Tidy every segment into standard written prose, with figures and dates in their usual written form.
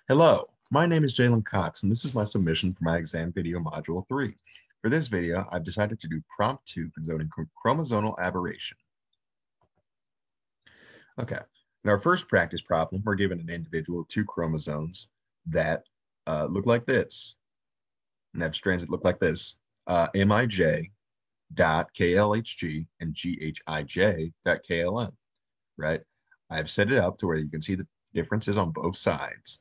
Hello, my name is Jalen Cox, and this is my submission for my exam video module 3. For this video, I've decided to do prompt 2 concerning chromosomal aberration. Okay, in our first practice problem, we're given an individual with two chromosomes that look like this, and have strands that look like this, MIJ dot KLHG and GHIJ dot KLM, right? I've set it up to where you can see the differences on both sides.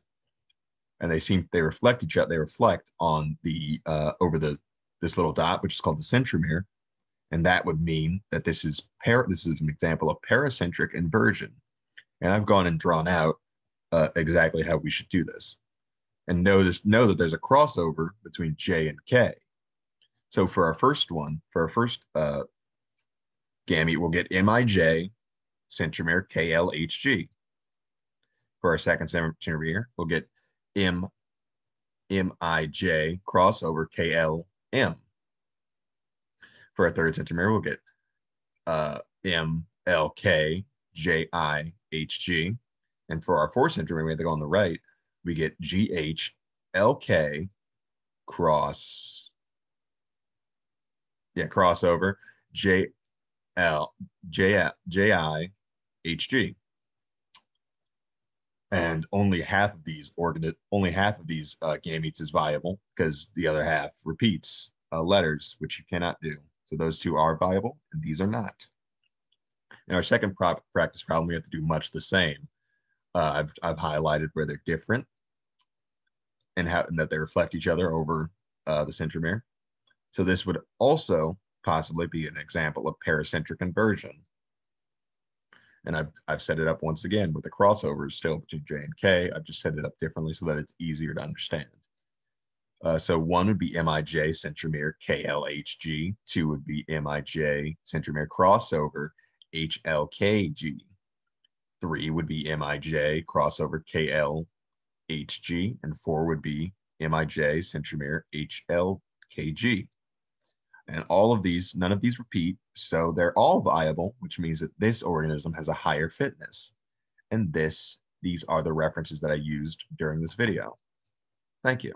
And they reflect each other. They reflect on the over this little dot, which is called the centromere, and that would mean that this is an example of paracentric inversion. And I've gone and drawn out exactly how we should do this. And know that there's a crossover between J and K. So for our first gamete, we'll get MIJ centromere KLHG. For our second centromere, we'll get MIJ crossover KLM. For our third centromere, we'll get MLK JIHG. And for our fourth centromere, we have to go on the right, we get GHLK crossover JIHG. And only half of these gametes is viable because the other half repeats letters, which you cannot do. So those two are viable, and these are not. In our second practice problem, we have to do much the same. I've highlighted where they're different and that they reflect each other over the centromere. So this would also possibly be an example of paracentric inversion. And I've set it up once again with the crossovers still between J and K. I've just set it up differently so that it's easier to understand. So one would be MIJ centromere KLHG. Two would be MIJ centromere crossover HLKG. Three would be MIJ crossover KLHG. And four would be MIJ centromere HLKG. And none of these repeat, so they're all viable, which means that this organism has a higher fitness. And these are the references that I used during this video. Thank you.